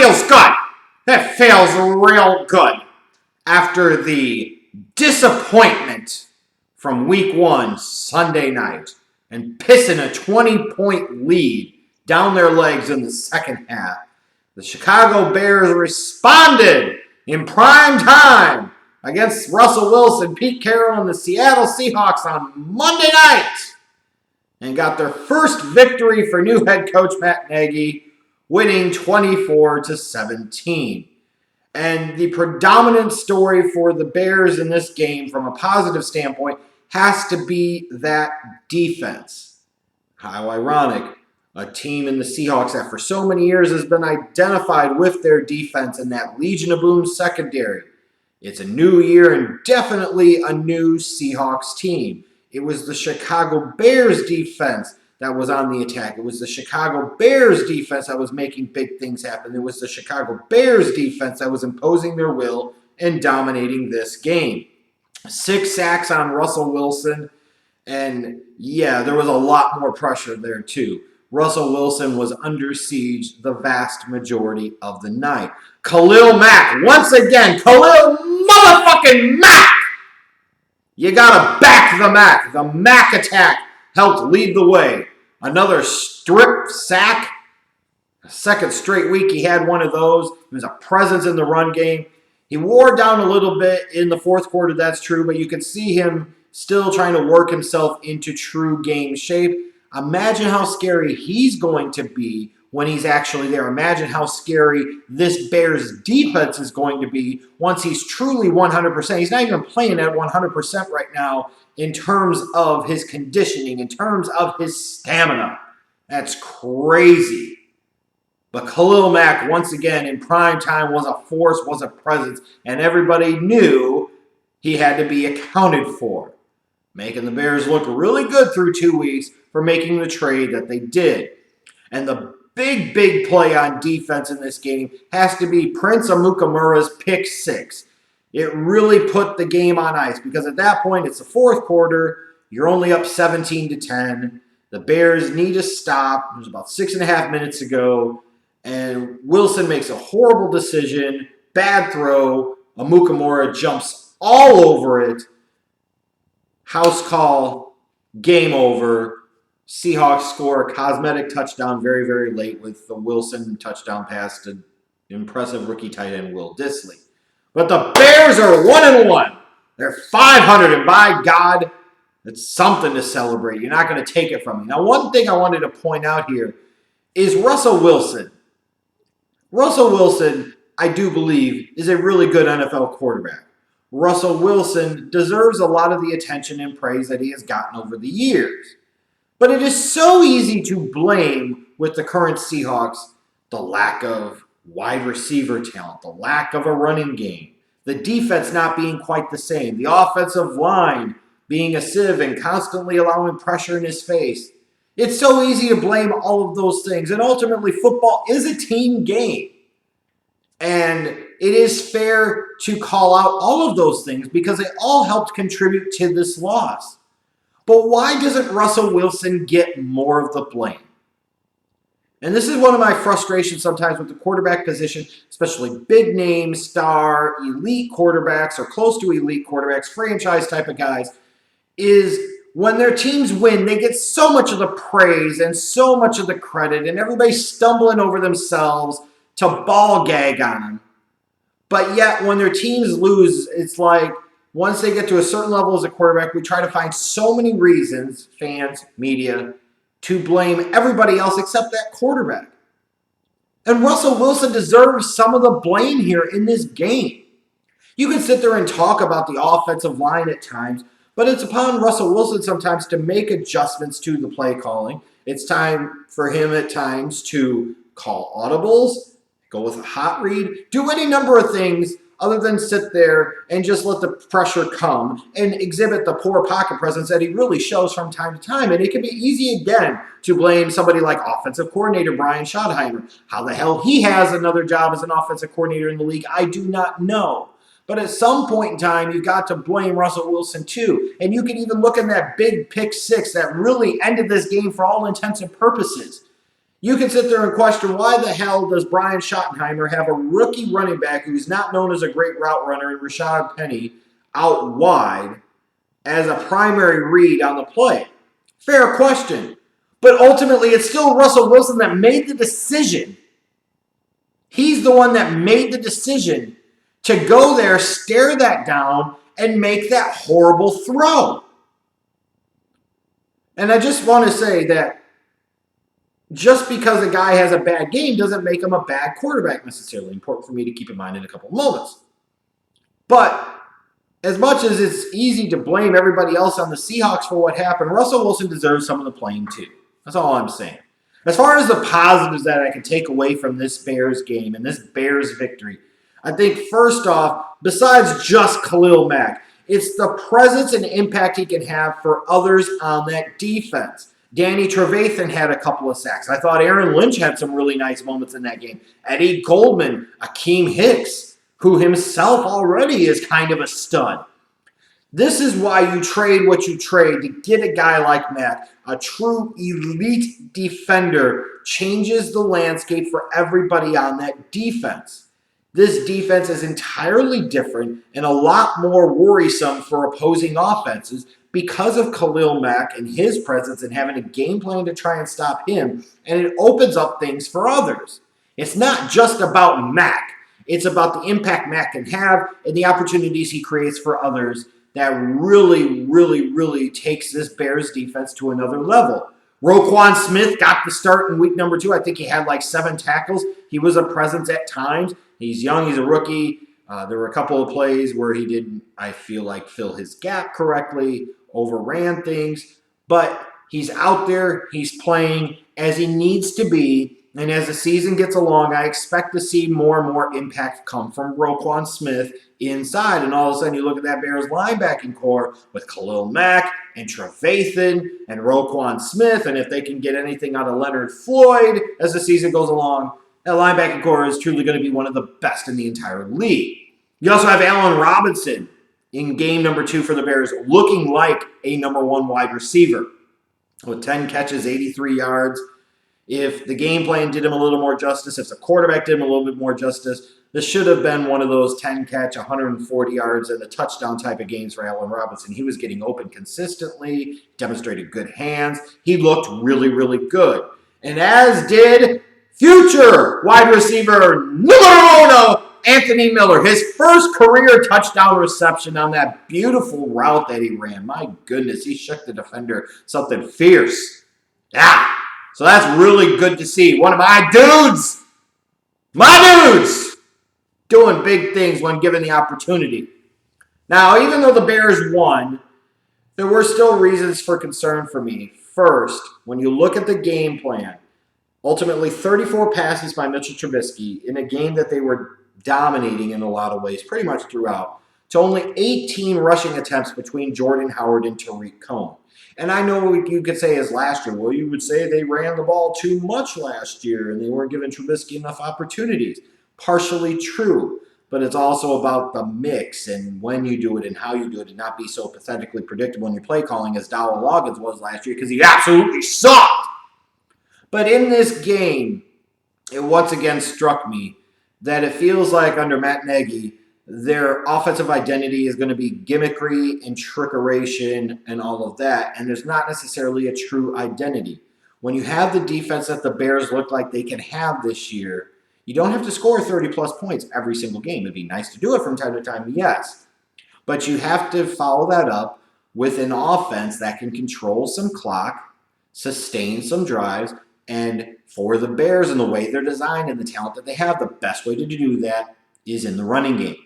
feels good. That feels real good. After the disappointment from week 1, Sunday night, and pissing a 20-point lead down their legs in the second half, the Chicago Bears responded in prime time against Russell Wilson, Pete Carroll, and the Seattle Seahawks on Monday night and got their first victory for new head coach Matt Nagy, winning 24-17. And the predominant story for the Bears in this game from a positive standpoint has to be that defense. How ironic. A team in the Seahawks that for so many years has been identified with their defense and that Legion of Boom secondary. It's a new year and definitely a new Seahawks team. It was the Chicago Bears defense that was on the attack. It was the Chicago Bears defense that was making big things happen. It was the Chicago Bears defense that was imposing their will and dominating this game. 6 sacks on Russell Wilson, and yeah, there was a lot more pressure there too. Russell Wilson was under siege the vast majority of the night. Khalil Mack, once again, Khalil motherfucking Mack! You gotta back the Mack. The Mack attack helped lead the way. Another strip sack. A second straight week he had one of those. He was a presence in the run game. He wore down a little bit in the fourth quarter, that's true, but you could see him still trying to work himself into true game shape. Imagine how scary he's going to be when he's actually there. Imagine how scary this Bears defense is going to be once he's truly 100%. He's not even playing at 100% right now in terms of his conditioning, in terms of his stamina. That's crazy. But Khalil Mack, once again, in prime time, was a force, was a presence, and everybody knew he had to be accounted for, making the Bears look really good through 2 weeks for making the trade that they did. And the big play on defense in this game has to be Prince Amukamura's pick 6. It really put the game on ice because at that point, it's the fourth quarter. You're only up 17-10. The Bears need to stop. There's about 6.5 minutes to go. And Wilson makes a horrible decision. Bad throw. Amukamura jumps all over it. House call. Game over. Seahawks score a cosmetic touchdown very, very late with the Wilson touchdown pass to impressive rookie tight end Will Dissly. But the Bears are 1-1. They're 500, and by God, it's something to celebrate. You're not going to take it from me. Now, one thing I wanted to point out here is Russell Wilson. Russell Wilson, I do believe, is a really good NFL quarterback. Russell Wilson deserves a lot of the attention and praise that he has gotten over the years. But it is so easy to blame with the current Seahawks the lack of wide receiver talent, the lack of a running game, the defense not being quite the same, the offensive line being a sieve and constantly allowing pressure in his face. It's so easy to blame all of those things. And ultimately, football is a team game. And it is fair to call out all of those things because they all helped contribute to this loss. But why doesn't Russell Wilson get more of the blame? And this is one of my frustrations sometimes with the quarterback position, especially big name, star, elite quarterbacks or close to elite quarterbacks, franchise type of guys, is when their teams win, they get so much of the praise and so much of the credit and everybody's stumbling over themselves to ball gag on them. But yet when their teams lose, it's like once they get to a certain level as a quarterback, we try to find so many reasons, fans, media, to blame everybody else except that quarterback. And Russell Wilson deserves some of the blame here in this game. You can sit there and talk about the offensive line at times, but it's upon Russell Wilson sometimes to make adjustments to the play calling. It's time for him at times to call audibles, go with a hot read, do any number of things other than sit there and just let the pressure come and exhibit the poor pocket presence that he really shows from time to time. And it can be easy, again, to blame somebody like offensive coordinator Brian Schottenheimer. How the hell he has another job as an offensive coordinator in the league, I do not know. But at some point in time, you've got to blame Russell Wilson too. And you can even look at that big pick 6 that really ended this game for all intents and purposes. You can sit there and question why the hell does Brian Schottenheimer have a rookie running back who's not known as a great route runner in Rashad Penny out wide as a primary read on the play? Fair question. But ultimately, it's still Russell Wilson that made the decision. He's the one that made the decision to go there, stare that down, and make that horrible throw. And I just want to say that just because a guy has a bad game doesn't make him a bad quarterback necessarily. Important for me to keep in mind in a couple of moments. But as much as it's easy to blame everybody else on the Seahawks for what happened, Russell Wilson deserves some of the blame too. That's all I'm saying. As far as the positives that I can take away from this Bears game and this Bears victory, I think first off, besides just Khalil Mack, it's the presence and impact he can have for others on that defense. Danny Trevathan had a couple of sacks. I thought Aaron Lynch had some really nice moments in that game. Eddie Goldman, Akeem Hicks, who himself already is kind of a stud. This is why you trade what you trade to get a guy like Mack. A true elite defender changes the landscape for everybody on that defense. This defense is entirely different and a lot more worrisome for opposing offenses because of Khalil Mack and his presence and having a game plan to try and stop him, and it opens up things for others. It's not just about Mack. It's about the impact Mack can have and the opportunities he creates for others that really takes this Bears defense to another level. Roquan Smith got the start in week number 2. I think he had like 7 tackles. He was a presence at times. He's young. He's a rookie. There were a couple of plays where he didn't, I feel like, fill his gap correctly, overran things. But he's out there. He's playing as he needs to be. And as the season gets along, I expect to see more and more impact come from Roquan Smith inside. And all of a sudden, you look at that Bears linebacking core with Khalil Mack and Trevathan and Roquan Smith. And if they can get anything out of Leonard Floyd as the season goes along, that linebacking core is truly going to be one of the best in the entire league. You also have Allen Robinson in game number 2 for the Bears, looking like a number 1 wide receiver with 10 catches, 83 yards. If the game plan did him a little more justice, if the quarterback did him a little bit more justice, this should have been one of those 10-catch, 140 yards and a touchdown type of games for Allen Robinson. He was getting open consistently, demonstrated good hands. He looked really good. And as did future wide receiver numero 1, Anthony Miller. His first career touchdown reception on that beautiful route that he ran. My goodness, he shook the defender something fierce. Yeah. So that's really good to see. One of my dudes, doing big things when given the opportunity. Now, even though the Bears won, there were still reasons for concern for me. First, when you look at the game plan, ultimately 34 passes by Mitchell Trubisky in a game that they were dominating in a lot of ways, pretty much throughout, to only 18 rushing attempts between Jordan Howard and Tariq Cohen. And I know what you could say is last year. Well, you would say they ran the ball too much last year and they weren't giving Trubisky enough opportunities. Partially true, but it's also about the mix and when you do it and how you do it and not be so pathetically predictable in your play calling as Dowell Loggins was last year because he absolutely sucked. But in this game, it once again struck me that it feels like under Matt Nagy, their offensive identity is going to be gimmickry and trickeration and all of that, and there's not necessarily a true identity. When you have the defense that the Bears look like they can have this year, you don't have to score 30-plus points every single game. It'd be nice to do it from time to time, yes. But you have to follow that up with an offense that can control some clock, sustain some drives, and for the Bears and the way they're designed and the talent that they have, the best way to do that is in the running game.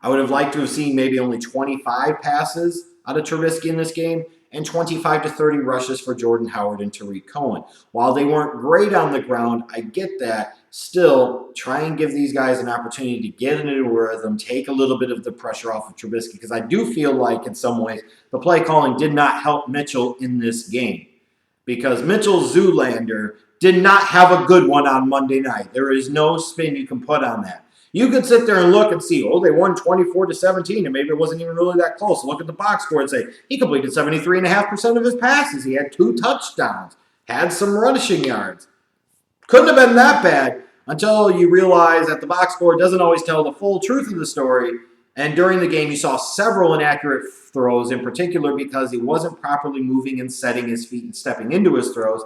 I would have liked to have seen maybe only 25 passes out of Trubisky in this game and 25 to 30 rushes for Jordan Howard and Tariq Cohen. While they weren't great on the ground, I get that. Still, try and give these guys an opportunity to get into a rhythm, take a little bit of the pressure off of Trubisky, because I do feel like in some ways the play calling did not help Mitchell in this game. Because Mitchell Zoolander did not have a good one on Monday night. There is no spin you can put on that. You could sit there and look and see, they won 24-17, and maybe it wasn't even really that close. Look at the box score and say, he completed 73.5% of his passes. He had 2 touchdowns. had some rushing yards. Couldn't have been that bad until you realize that the box score doesn't always tell the full truth of the story. And during the game, you saw several inaccurate throws, in particular because he wasn't properly moving and setting his feet and stepping into his throws,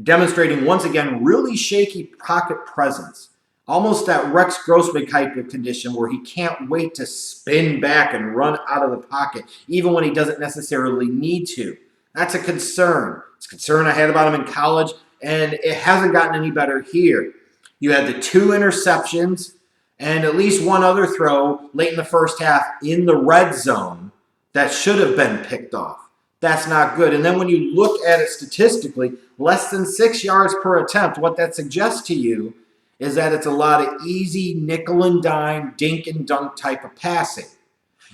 demonstrating once again really shaky pocket presence. Almost that Rex Grossman type of condition where he can't wait to spin back and run out of the pocket, even when he doesn't necessarily need to. That's a concern. It's a concern I had about him in college, and it hasn't gotten any better here. You had the 2 interceptions and at least one other throw late in the first half in the red zone that should have been picked off. That's not good. And then when you look at it statistically, less than 6 yards per attempt, what that suggests to you is that it's a lot of easy nickel and dime, dink and dunk type of passing.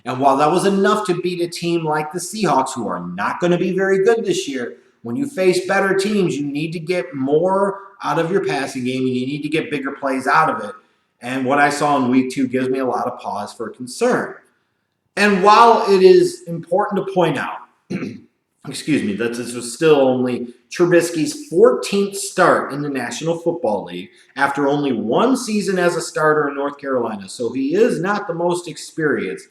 And while that was enough to beat a team like the Seahawks, who are not going to be very good this year, when you face better teams, you need to get more out of your passing game and you need to get bigger plays out of it. And what I saw in week 2 gives me a lot of pause for concern. And while it is important to point out, that this was still only Trubisky's 14th start in the National Football League after only 1 season as a starter in North Carolina, so he is not the most experienced.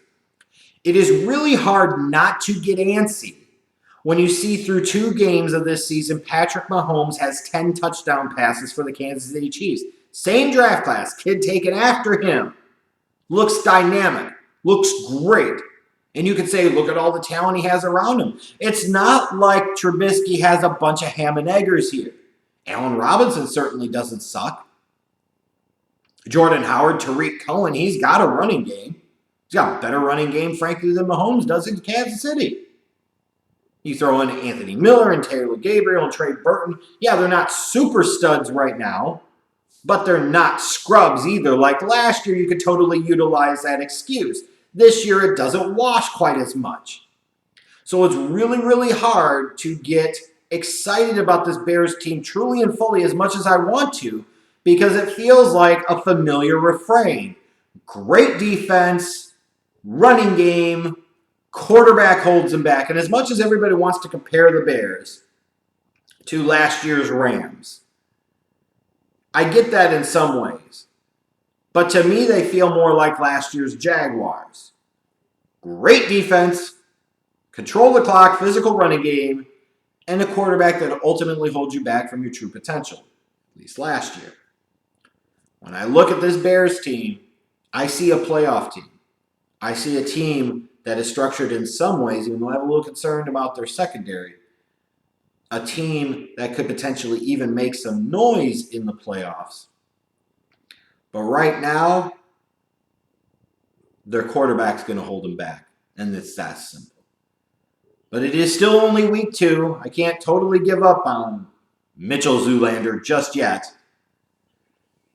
It is really hard not to get antsy when you see through 2 games of this season, Patrick Mahomes has 10 touchdown passes for the Kansas City Chiefs. Same draft class, kid taken after him. Looks dynamic, looks great. And you could say, look at all the talent he has around him. It's not like Trubisky has a bunch of ham and eggers here. Allen Robinson certainly doesn't suck. Jordan Howard, Tariq Cohen, he's got a running game. He's got a better running game, frankly, than Mahomes does in Kansas City. You throw in Anthony Miller and Taylor Gabriel and Trey Burton. Yeah, they're not super studs right now, but they're not scrubs either. Like last year, you could totally utilize that excuse. This year, it doesn't wash quite as much. So it's really, really hard to get excited about this Bears team truly and fully as much as I want to, because it feels like a familiar refrain. Great defense, running game, quarterback holds them back. And as much as everybody wants to compare the Bears to last year's Rams, I get that in some ways. But to me, they feel more like last year's Jaguars. Great defense, control the clock, physical running game, and a quarterback that ultimately holds you back from your true potential, at least last year. When I look at this Bears team, I see a playoff team. I see a team that is structured in some ways, even though I'm a little concerned about their secondary, a team that could potentially even make some noise in the playoffs. But right now, their quarterback's going to hold them back, and it's that simple. But it is still only week 2. I can't totally give up on Mitchell Zoolander just yet.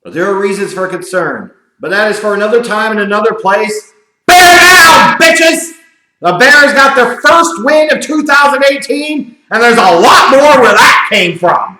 But there are reasons for concern. But that is for another time and another place. Bear down, bitches! The Bears got their first win of 2018, and there's a lot more where that came from.